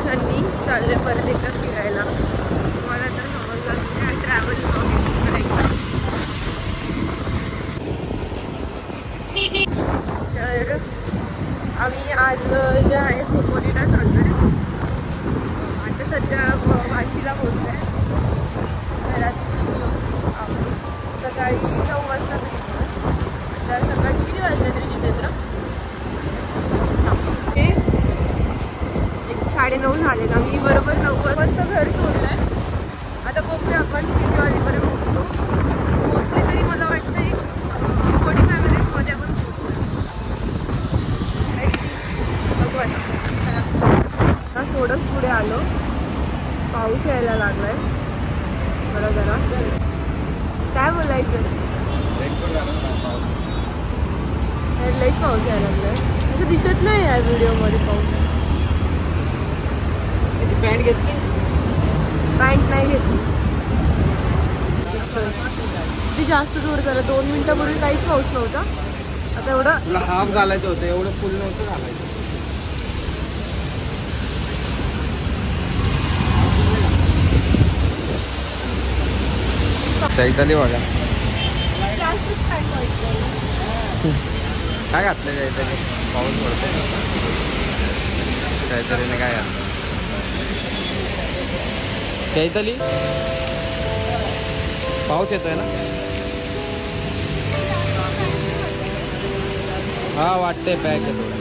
दिवसांनी चालले परत एकदा फिरायला. मला तर समजलं ट्रॅव्हल करायचं. तर आम्ही आज जे आहे खोपोलीला चालतोय. आता सध्या वाशीला पोहोचलोय. घरात निघलो आपण सकाळी 9 वाजता निघलो. आता सकाळची किती वाजले तरी जितेंद्र? 9:30 झाले. आम्ही बरोबर 9 वाजता घर सोडलंय. आता बघूया आपण किती वाजेपर्यंत पोहोचले तरी मला वाटतं एक 45 मिनिट्समध्ये आपण पोहोचलो. बघू आता थोडंच पुढे आलो. पाऊस यायला लागलाय बरं जरा. काय बोलायचं? लईच पाऊस यायला लागलाय. असं दिसत नाही या व्हिडिओमध्ये पाऊस. पॅन्ट घेतली? पॅन्ट नाही घेतली. ती जास्त जोर करा. 2 मिनिटापूर्वी काहीच पाऊस नव्हता. आता एवढं तुला हाफ घालायचं होतं, एवढं फुल नव्हतं घालायचं. चैताली बघा काय घातलं. चैताली पाऊस पडतोय. चैतालीने काय घातलं? चैताली पाऊस येतोय ना? हा वाटतंय पॅक आहे थोडं.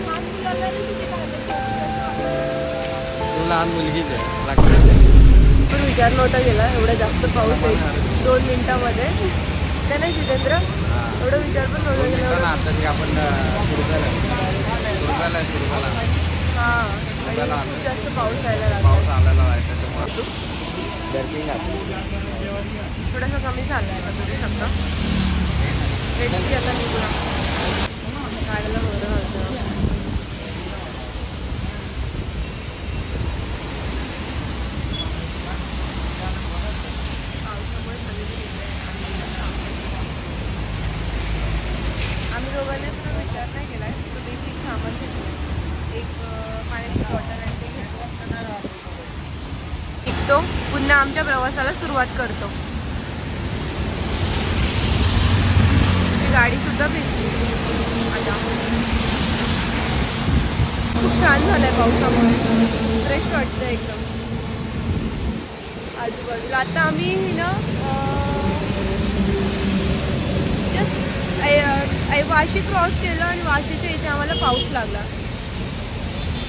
तू लहान मुलगीच आहे लागते. पण विचार नव्हता गेला एवढा जास्त पाऊस येईल 2 मिनिटामध्ये. त्या नाही जितेंद्र एवढा विचार पण नव्हता गेला. आता की आपण सुरगाला हां जास्त पाऊस यायला लागला. पाऊस आलेला आहे त्याच्यामुळे थोडासा कमी झाला आहे. आता बघू शकता रेडची आता निघूया. गाड्याला बरं घालतं. आम्ही दोघांनी पण विचार नाही केला आहे. तो बेसिक सामान घेतलं. एक पाण्याची बॉटल आणि ते घेतो. निघतो पुन्हा आमच्या प्रवासाला सुरुवात करतो. गाडी सुद्धा भिजली. आता खूप छान झालंय पावसामुळे. फ्रेश वाटतं एकदम आजूबाजूला. आता आम्ही ना जस्ट वाशी क्रॉस केलं आणि वाशीच्या इथे आम्हाला पाऊस लागला.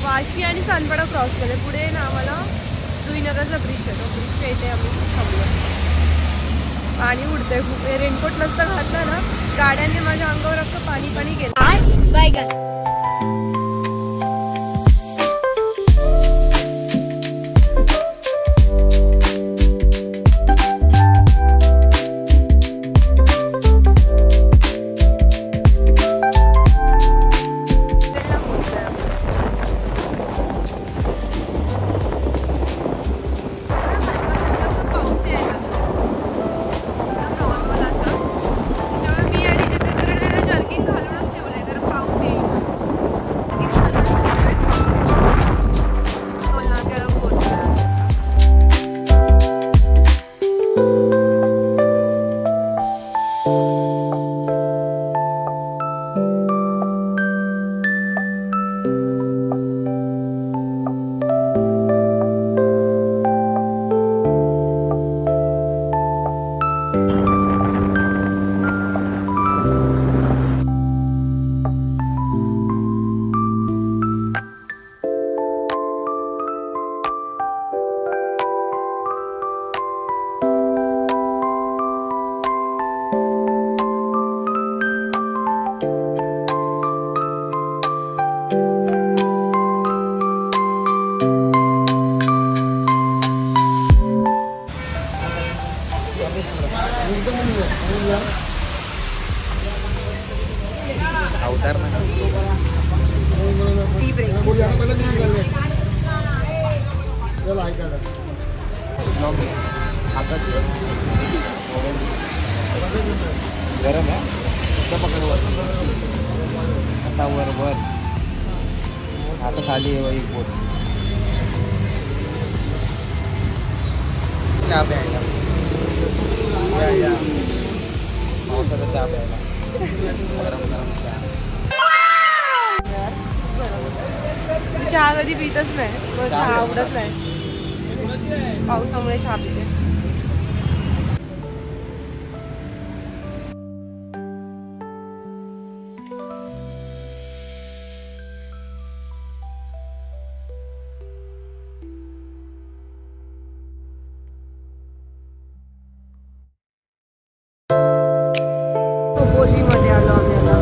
वाशी आणि सानपाडा क्रॉस केलं. पुढे ना आम्हाला जुईनगरचा ब्रिज आहे. तो ब्रिजच्या इथे आम्ही थांबलो. पाणी उडतंय खूप. रेनकोट नसतं घातलं ना गाड्यांनी माझ्या अंगावर अख्खं पाणी पाणी गेलं. बाय का अवतार ना गरम है आता वर आता खाली आहे वही बोट चहा प्यायला या पावसाचा चहा प्यायला गरम गरम चहा. मी चहा कधी पितच नाही, मला चहा आवडत नाही. पावसामुळे चहा पिते. खोपोलीमध्ये आलो आम्ही आता.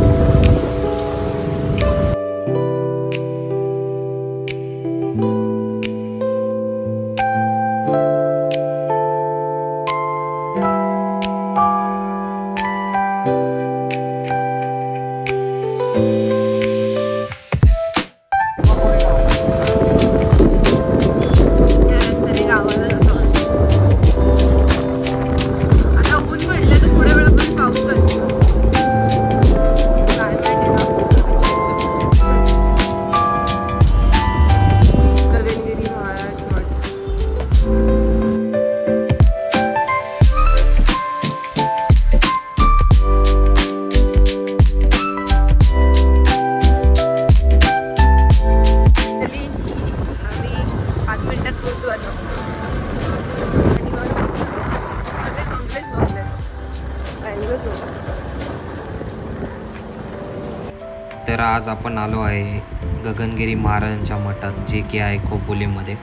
तर आज आपण आलो आहे गगनगिरी महाराजांच्या मठात, जे की आहे खोपोलीमध्ये.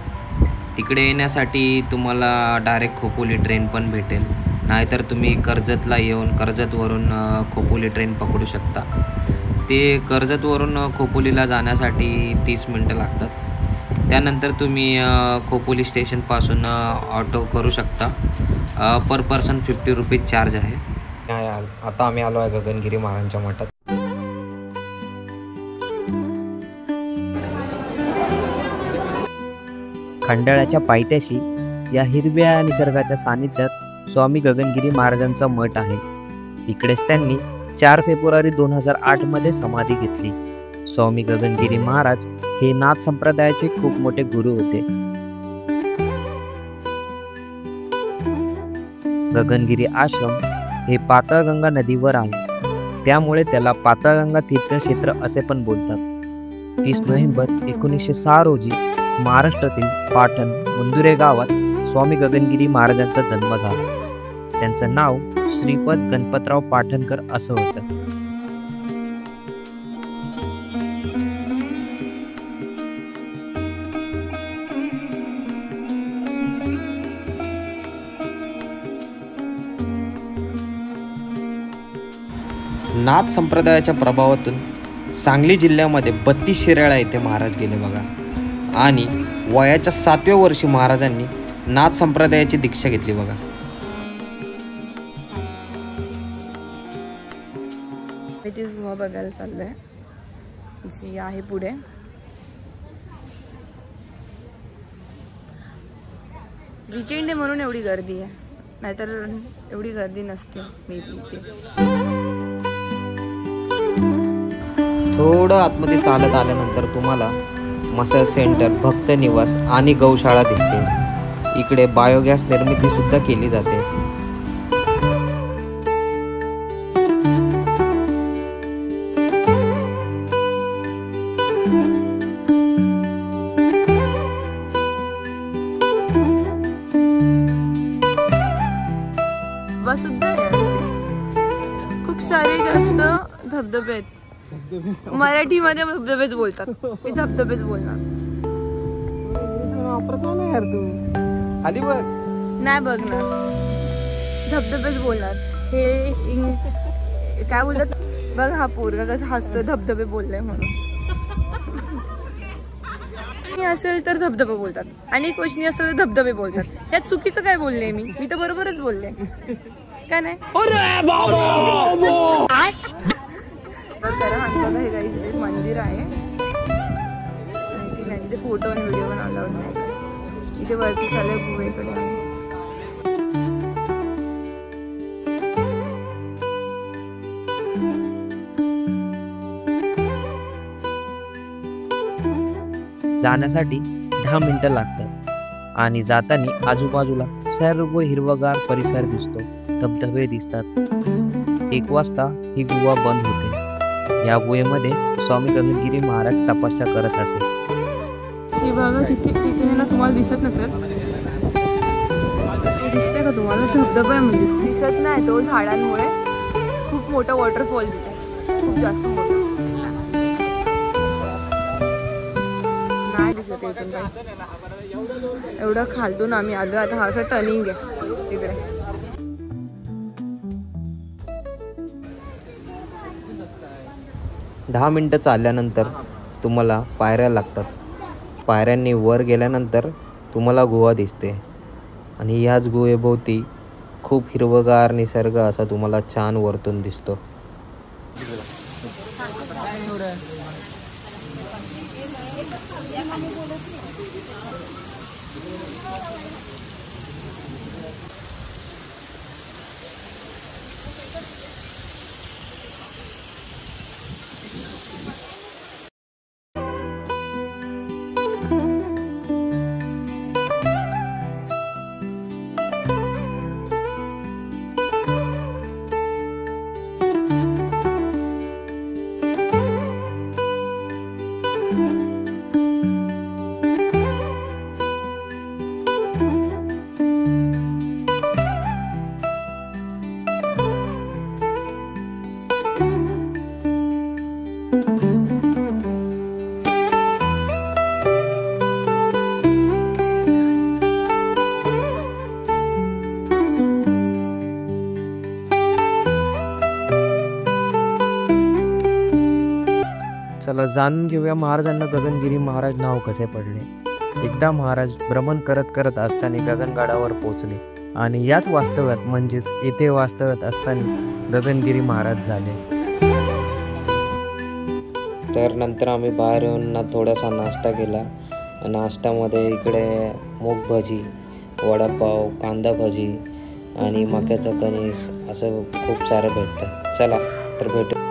तिकडे येण्यासाठी तुम्हाला डायरेक्ट खोपोली ट्रेन पण भेटेल, नाहीतर तुम्ही कर्जतला येऊन कर्जतवरून खोपोली ट्रेन पकडू शकता. ते कर्जतवरून खोपोलीला जाण्यासाठी 30 मिनटं लागतात. त्यानंतर तुम्ही खोपोली स्टेशनपासून ऑटो करू शकता. पर पर्सन 50 रुपीज चार्ज आहे. आता आम्ही आलो आहे गगनगिरी महाराजांच्या मठात. खंडाळ्याच्या पायथ्याशी या हिरव्या निसर्गाच्या सानिध्यात स्वामी गगनगिरी महाराजांचा मठ आहे. इकडेच त्यांनी 4 फेब्रुवारी 2008 मध्ये समाधी घेतली. स्वामी गगनगिरी महाराज हे नाथ संप्रदायाचे खूप मोठे गुरु होते. गगनगिरी आश्रम हे पाताळगंगा नदीवर आहे, त्यामुळे त्याला पाताळगंगा तीर्थक्षेत्र असे पण बोलतात. 30 नोव्हेंबर 1906 रोजी महाराष्ट्रातील पाटण मुंदुरे गावात स्वामी गगनगिरी महाराजांचा जन्म झाला. त्यांचं नाव श्रीपद गणपतराव पाटणकर असं होतं. नाथ संप्रदायाच्या प्रभावातून सांगली जिल्ह्यामध्ये 32 शिराळा येथे महाराज गेले बघा. आणि वयाच्या 7व्या वर्षी महाराजांनी नाथ संप्रदायाची दीक्षा घेतली बघा. ती गुहा बघायला चाललंय, जी आहे पुढे. वीकेंड आहे म्हणून एवढी गर्दी आहे, नाहीतर एवढी गर्दी नसते. मे बी इथे थोडं आतमध्ये चालत आल्यानंतर तुम्हाला मसाज सेंटर, भक्त निवास आणि गौशाळा दिसते. इकडे बायोगॅस निर्मिती सुद्धा केली जाते. सुद्धा खूप सारे जास्त धबधबे आहेत. मराठीमध्ये धबधबेच बोलतात, मी धबधबेच बोलणार. खाली बघ, नाही बघणार, धबधबेच बोलणार. हे काय बोलतात बघ, हा पोरगा कसं हसतोय धबधबे बोललाय म्हणून. असेल तर धबधबे बोलतात आणि क्वेश्चन असेल तर धबधबे बोलतात. ह्यात चुकीचं काय बोलले मी तर बरोबरच बोलले काय नाही. हे गाईस इथे मंदिर आहे, माहिती नाही. तिथे फोटो आणि व्हिडिओ पण अलाउड नाही. इथे वरती चाललंय गुहेकडे. जाण्यासाठी 10 मिनिटं लागतात आणि जाताना आजूबाजूला सर्व हिरवगार परिसर दिसतो, धबधबे दिसतात. 1 वाजता ही गुहा बंद होते. या गुहेमध्ये स्वामी गगनगिरी महाराज तपस्या करत असे. हे बघा तिथे ना तुम्हाला दिसत नसेल, दिसते का तुम्हाला? धबधबा आहे म्हणजे दिसत नाही तो झाडांमुळे. खूप मोठा वॉटरफॉल तिथे, खूप जास्त मोठा नाही दिसत इथून काही. एवढं खालतून आम्ही आलो. आता हा असं टर्निंग आहे तिकडे. दहा मिनटं चालल्यानंतर तुम्हाला पायऱ्या लागतात. पायऱ्यांनी वर गेल्यानंतर तुम्हाला गुहा दिसते आणि ह्याच गुहेभोवती खूप हिरवगार निसर्ग असा तुम्हाला छान वरतून दिसतो. चला जाणून घेऊया महाराजांना गगनगिरी महाराज नाव कसे पडले. एकदा महाराज भ्रमण करत करत असताना गगनगडावर पोचले आणि याच वास्तव्यात म्हणजेच येथे वास्तव्यात असताना गगनगिरी महाराज झाले. तर नंतर आम्ही बाहेर येऊन थोडासा नाश्ता केला. नाश्त्यामध्ये इकडे मूग भजी, वडापाव, कांदा भजी आणि मक्याचं कणीस असं खूप सारं भेटतं. चला तर भेटू.